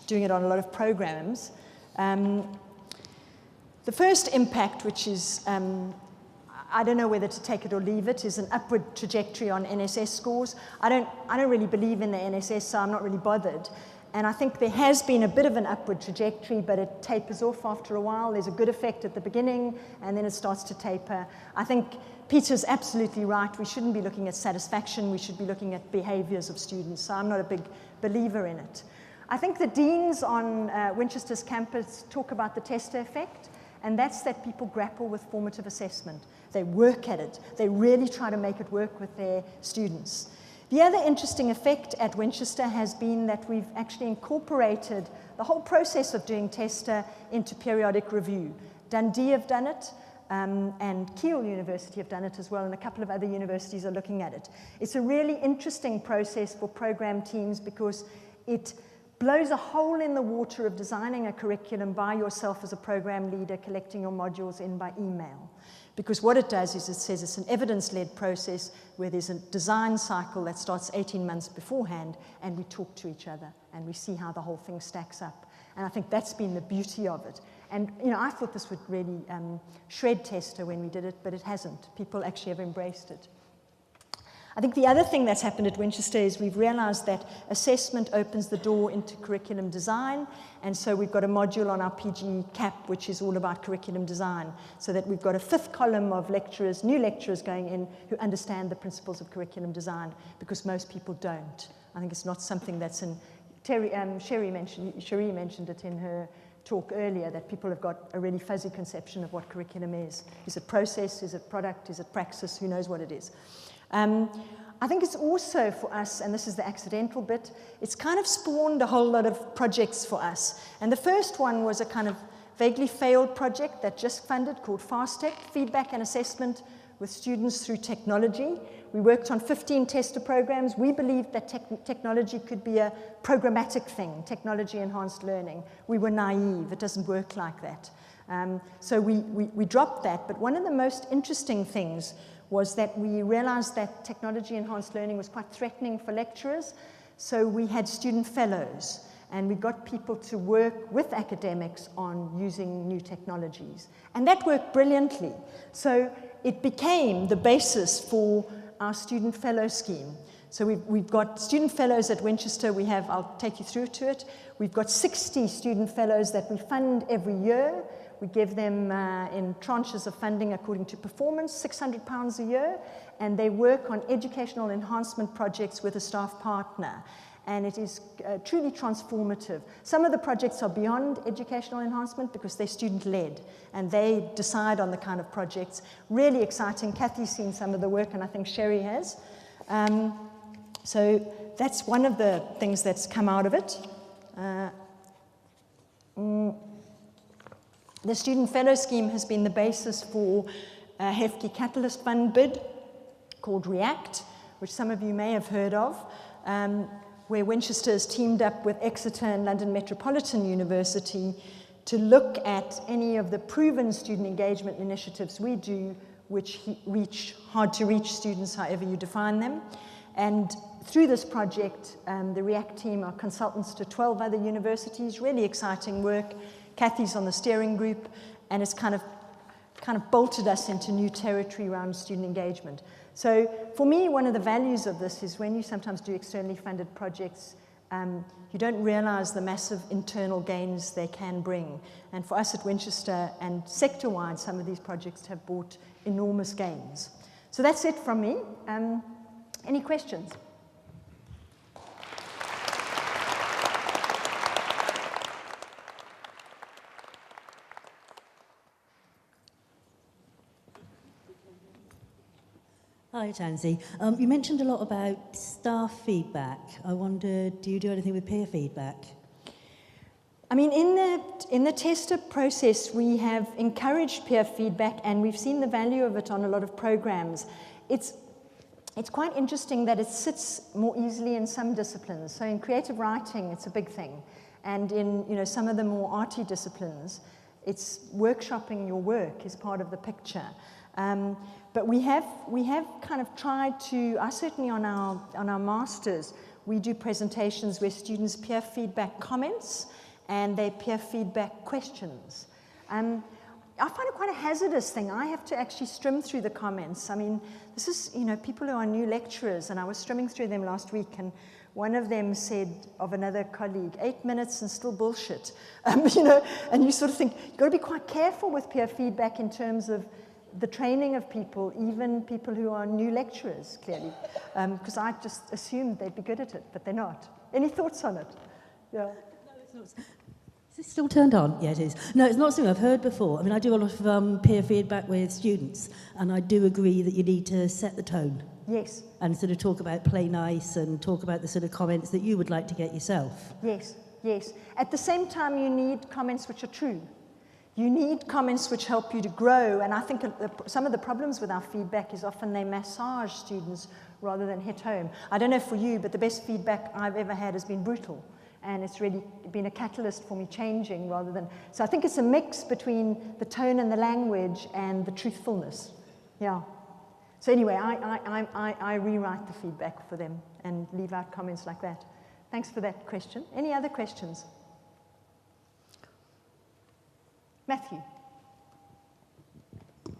doing it on a lot of programs. The first impact, which is, I don't know whether to take it or leave it, is an upward trajectory on NSS scores. I don't really believe in the NSS, so I'm not really bothered. And I think there has been a bit of an upward trajectory, but it tapers off after a while. There's a good effect at the beginning, and then it starts to taper. I think Peter's absolutely right. We shouldn't be looking at satisfaction. We should be looking at behaviors of students. So I'm not a big believer in it. I think the deans on Winchester's campus talk about the Testa effect, and that's that people grapple with formative assessment. They work at it. They really try to make it work with their students. The other interesting effect at Winchester has been that we've actually incorporated the whole process of doing Testa into periodic review. Dundee have done it, and Keele University have done it as well, and a couple of other universities are looking at it. It's a really interesting process for program teams because it blows a hole in the water of designing a curriculum by yourself as a program leader, collecting your modules in by email. Because what it does is it says it's an evidence-led process where there's a design cycle that starts 18 months beforehand, and we talk to each other, and we see how the whole thing stacks up. And I think that's been the beauty of it. And, you know, I thought this would really shred Testa when we did it, but it hasn't. People actually have embraced it. I think the other thing that's happened at Winchester is we've realized that assessment opens the door into curriculum design, and so we've got a module on our PG CAP which is all about curriculum design, so that we've got a fifth column of lecturers, new lecturers going in who understand the principles of curriculum design, because most people don't. I think it's not something that's in... Cherie mentioned it in her talk earlier, that people have got a really fuzzy conception of what curriculum is. Is it process? Is it product? Is it praxis? Who knows what it is? I think it's also for us, and this is the accidental bit, it's kind of spawned a whole lot of projects for us. And the first one was a kind of vaguely failed project that just funded called FastTech, Feedback and Assessment with Students Through Technology. We worked on 15 Testa programs. We believed that technology could be a programmatic thing, technology-enhanced learning. We were naive. It doesn't work like that. So we dropped that. But one of the most interesting things was that we realized that technology-enhanced learning was quite threatening for lecturers. So we had student fellows, and we got people to work with academics on using new technologies. And that worked brilliantly. So it became the basis for our student fellow scheme. So we've got student fellows at Winchester. We have, I'll take you through to it. We've got 60 student fellows that we fund every year. We give them in tranches of funding according to performance, £600 a year, and they work on educational enhancement projects with a staff partner. And it is truly transformative. Some of the projects are beyond educational enhancement because they're student-led, and they decide on the kind of projects. Really exciting. Kathy's seen some of the work, and I think Sherry has. So that's one of the things that's come out of it. The Student Fellow Scheme has been the basis for a hefty Catalyst Fund bid called REACT, which some of you may have heard of, where Winchester has teamed up with Exeter and London Metropolitan University to look at any of the proven student engagement initiatives we do, which reach hard-to-reach students, however you define them. And through this project, the REACT team are consultants to 12 other universities, really exciting work. Kathy's on the steering group, and it's kind of bolted us into new territory around student engagement. So for me, one of the values of this is when you sometimes do externally funded projects, you don't realize the massive internal gains they can bring. And for us at Winchester and sector-wide, some of these projects have brought enormous gains. So that's it from me. Any questions? Hi, Tansy. You mentioned a lot about staff feedback. I wonder, do you do anything with peer feedback? I mean, in the Testa process, we have encouraged peer feedback, and we've seen the value of it on a lot of programs. It's quite interesting that it sits more easily in some disciplines. So in creative writing, it's a big thing. And in some of the more arty disciplines, it's workshopping your work is part of the picture. But we have kind of tried to, certainly on our masters, we do presentations where students peer feedback comments and they peer feedback questions. I find it quite a hazardous thing. I have to actually strim through the comments. I mean, this is, people who are new lecturers, and I was strimming through them last week, and one of them said of another colleague, 8 minutes and still bullshit. And you sort of think, you've got to be quite careful with peer feedback in terms of the training of people, even people who are new lecturers, clearly. Because I just assumed they'd be good at it, but they're not. Any thoughts on it? Yeah. No, it's not. Is it still turned on? Yeah, it is. No, it's not something I've heard before. I mean, I do a lot of peer feedback with students, and I do agree that you need to set the tone. Yes. And sort of talk about play nice and talk about the sort of comments that you would like to get yourself. Yes, yes. At the same time, you need comments which are true. You need comments which help you to grow, and I think some of the problems with our feedback is often they massage students rather than hit home. I don't know for you, but the best feedback I've ever had has been brutal, and it's really been a catalyst for me changing rather than... So I think it's a mix between the tone and the language and the truthfulness. Yeah. So anyway, I rewrite the feedback for them and leave out comments like that. Thanks for that question. Any other questions? Matthew. I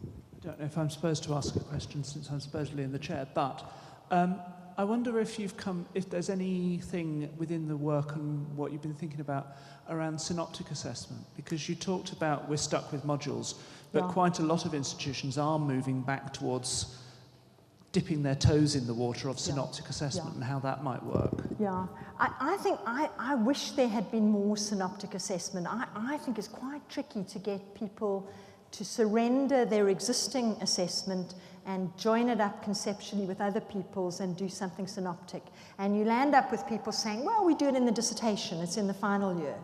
don't know if I'm supposed to ask a question since I'm supposedly in the chair, but I wonder if there's anything within the work and what you've been thinking about around synoptic assessment, because you talked about we're stuck with modules, but quite a lot of institutions are moving back towards dipping their toes in the water of synoptic assessment and how that might work. Yeah, I think I wish there had been more synoptic assessment. I think it's quite tricky to get people to surrender their existing assessment and join it up conceptually with other people's and do something synoptic. And you land up with people saying, well, we do it in the dissertation, it's in the final year.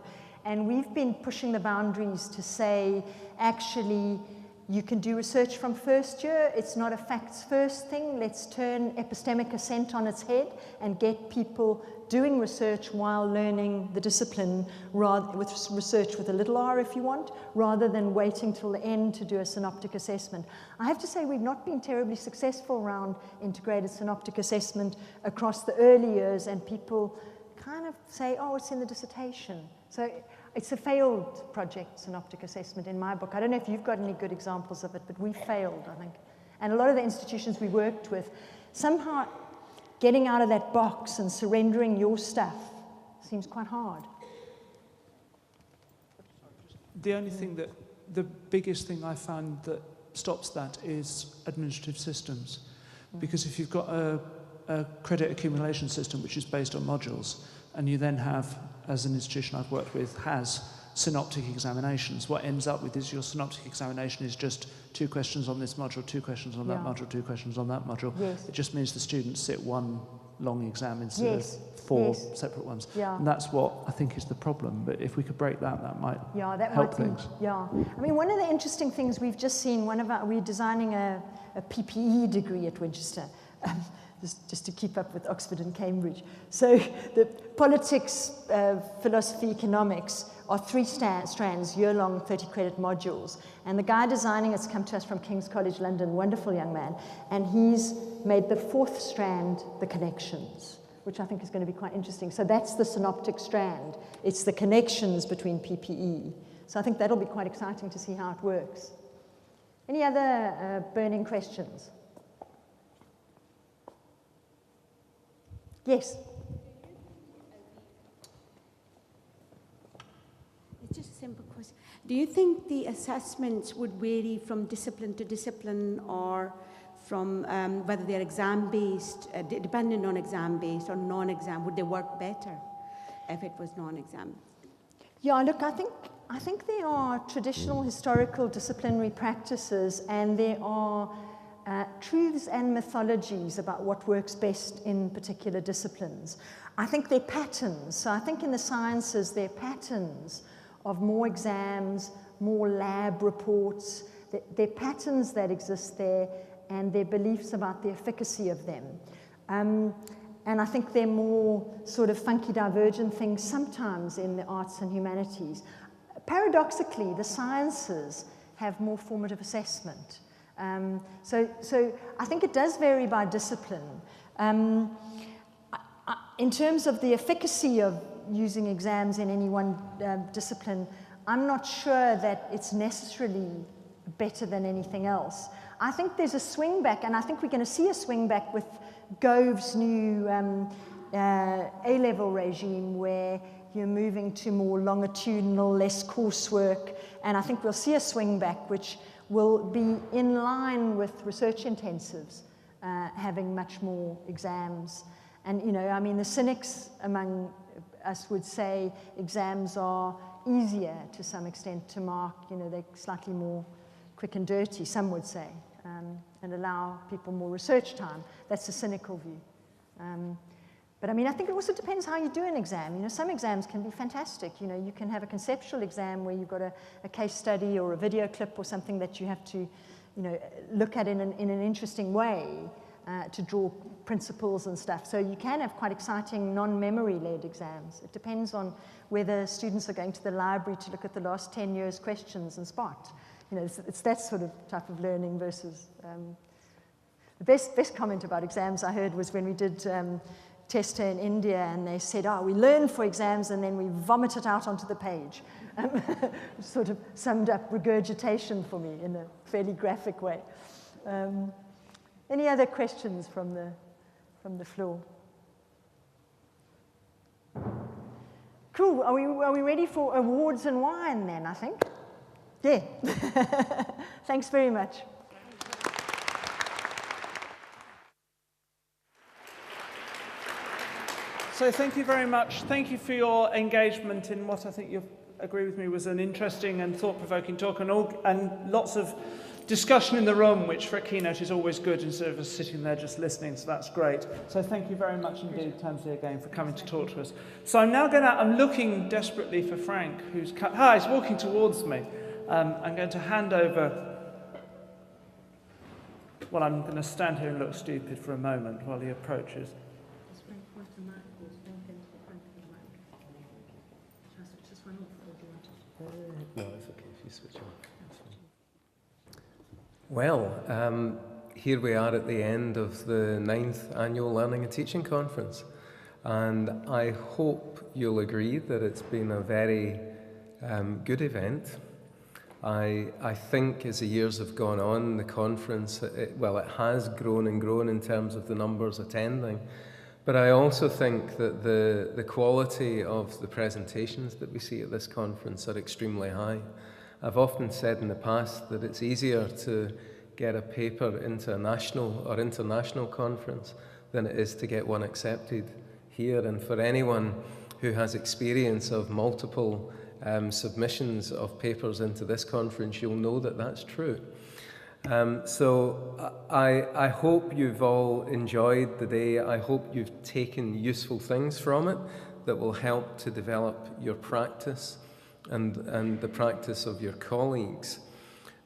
And we've been pushing the boundaries to say, actually, you can do research from first year. It's not a facts first thing. Let's turn epistemic assent on its head and get people doing research while learning the discipline, with research with a little r if you want, rather than waiting till the end to do a synoptic assessment. I have to say we've not been terribly successful around integrated synoptic assessment across the early years, and people kind of say, oh, it's in the dissertation. So it's a failed project, synoptic assessment, in my book. I don't know if you've got any good examples of it, but we failed, I think. And a lot of the institutions we worked with, somehow getting out of that box and surrendering your stuff seems quite hard. The only thing the biggest thing I found that stops that is administrative systems. Because if you've got a credit accumulation system which is based on modules, and you then have, as an institution I've worked with, has synoptic examinations, what ends up with is your synoptic examination is just 2 questions on this module, 2 questions on that module, 2 questions on that module. Yes. It just means the students sit one long exam instead of 4 separate ones. Yeah. And that's what I think is the problem. But if we could break that might help things. Yeah. I mean, one of the interesting things we've just seen, we're designing a PPE degree at Winchester. Just to keep up with Oxford and Cambridge. So the politics, philosophy, economics are 3 strands, year-long 30-credit modules. And the guy designing it's come to us from King's College London, wonderful young man, and he's made the 4th strand the connections, which I think is going to be quite interesting. So that's the synoptic strand. It's the connections between PPE. So I think that'll be quite exciting to see how it works. Any other burning questions? Yes. It's just a simple question. Do you think the assessments would vary from discipline to discipline, or from whether they're exam-based, dependent on exam-based or non-exam? Would they work better if it was non-exam? Yeah, look, I think there are traditional historical disciplinary practices, and there are truths and mythologies about what works best in particular disciplines. I think they're patterns. So I think in the sciences, they're patterns of more exams, more lab reports. They're patterns that exist there, and their beliefs about the efficacy of them. And I think they're more sort of funky divergent things sometimes in the arts and humanities. Paradoxically, the sciences have more formative assessment. So I think it does vary by discipline. In terms of the efficacy of using exams in any one discipline, I'm not sure that it's necessarily better than anything else. I think there's a swing back, and I think we're going to see a swing back with Gove's new A-level regime, where you're moving to more longitudinal, less coursework, and I think we'll see a swing back which will be in line with research intensives having much more exams. And, you know, I mean, the cynics among us would say exams are easier to some extent to mark, you know, they're slightly more quick and dirty, some would say, and allow people more research time. That's a cynical view. But I mean, I think it also depends how you do an exam. You know, some exams can be fantastic. You know, you can have a conceptual exam where you've got a case study or a video clip or something that you have to, you know, look at in an interesting way to draw principles and stuff. So you can have quite exciting non-memory-led exams. It depends on whether students are going to the library to look at the last 10 years' questions and spot. You know, it's that sort of type of learning versus... the best comment about exams I heard was when we did Testa in India, and they said, oh, we learn for exams and then we vomit it out onto the page. Sort of summed up regurgitation for me in a fairly graphic way. Any other questions from the floor? Cool. Are we ready for awards and wine then, I think? Yeah. Thanks very much. So thank you very much. Thank you for your engagement in what I think you agree with me was an interesting and thought-provoking talk, and lots of discussion in the room, which for a keynote is always good instead of us sitting there just listening, so that's great. So thank you very much indeed, Tansy, again, for coming to talk to us. So I'm looking desperately for Frank, who's he's walking towards me. I'm going to hand over, well, I'm going to stand here and look stupid for a moment while he approaches. No, it's okay if you switch on. Well, here we are at the end of the 9th Annual Learning and Teaching Conference, and I hope you'll agree that it's been a very good event. I think as the years have gone on, the conference, it has grown and grown in terms of the numbers attending. But I also think that the quality of the presentations that we see at this conference are extremely high. I've often said in the past that it's easier to get a paper into a national or international conference than it is to get one accepted here. And for anyone who has experience of multiple submissions of papers into this conference, you'll know that that's true. So I hope you've all enjoyed the day. I hope you've taken useful things from it that will help to develop your practice and the practice of your colleagues.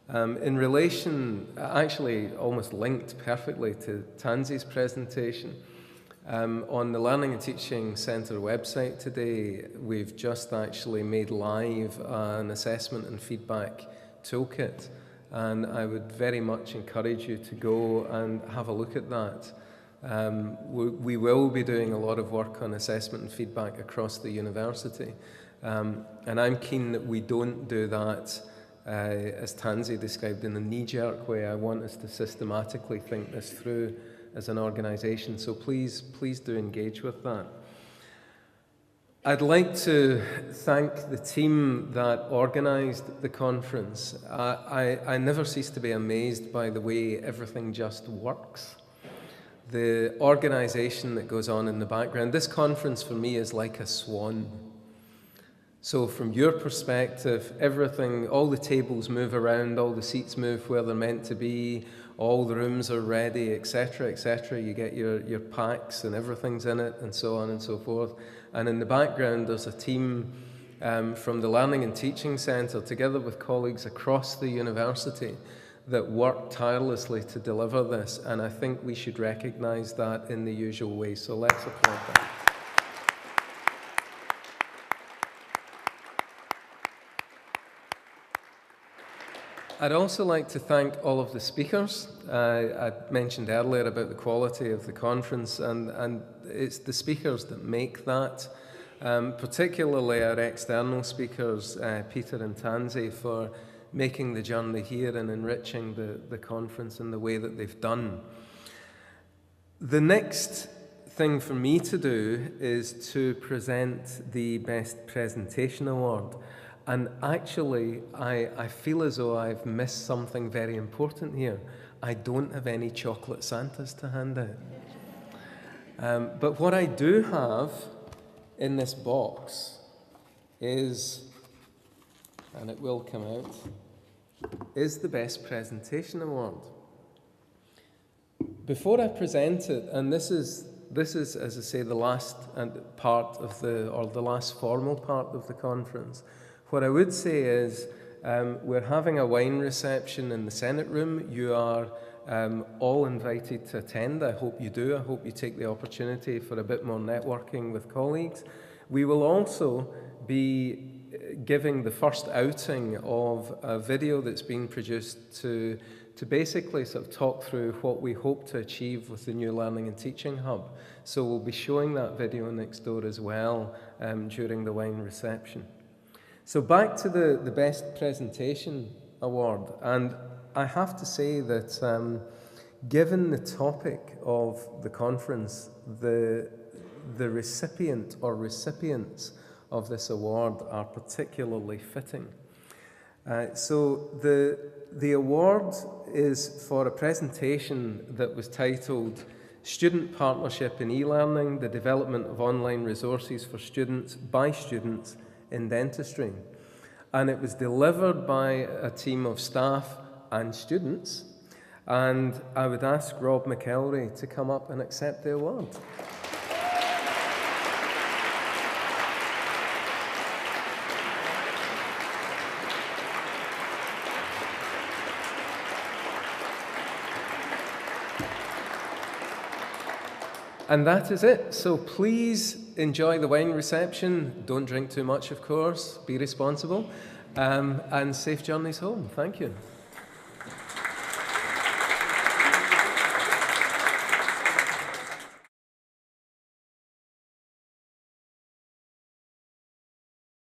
In relation, actually almost linked perfectly to Tansy's presentation, on the Learning and Teaching Centre website today, we've just actually made live an assessment and feedback toolkit. And I would very much encourage you to go and have a look at that. We will be doing a lot of work on assessment and feedback across the university. And I'm keen that we don't do that, as Tansy described, in a knee-jerk way. I want us to systematically think this through as an organisation. So please do engage with that. I'd like to thank the team that organised the conference. I never cease to be amazed by the way everything just works. The organisation that goes on in the background. This conference for me is like a swan. So from your perspective, everything, all the tables move around, all the seats move where they're meant to be, all the rooms are ready, etc., etc. You get your packs and everything's in it, and so on and so forth. And in the background, there's a team from the Learning and Teaching Centre, together with colleagues across the university, that work tirelessly to deliver this. And I think we should recognise that in the usual way. So let's applaud that. I'd also like to thank all of the speakers. I mentioned earlier about the quality of the conference, and it's the speakers that make that, particularly our external speakers, Peter and Tansy, for making the journey here and enriching the conference in the way that they've done. The next thing for me to do is to present the Best Presentation Award. And actually, I feel as though I've missed something very important here. I don't have any chocolate Santas to hand out. But what I do have in this box is, and it will come out, is the Best Presentation Award. Before I present it, and this is, as I say, the last part of the last formal part of the conference. What I would say is we're having a wine reception in the Senate room. You are all invited to attend. I hope you do. I hope you take the opportunity for a bit more networking with colleagues. We will also be giving the first outing of a video that's been produced to basically sort of talk through what we hope to achieve with the new Learning and Teaching Hub. So we'll be showing that video next door as well during the wine reception. So back to the Best Presentation Award, and I have to say that given the topic of the conference, the recipient or recipients of this award are particularly fitting. So the award is for a presentation that was titled Student Partnership in E-Learning, the Development of Online Resources for Students by Students in Dentistry. And it was delivered by a team of staff and students. And I would ask Rob McElry to come up and accept the award. And that is it. So please enjoy the wine reception. Don't drink too much, of course. Be responsible. And safe journeys home. Thank you.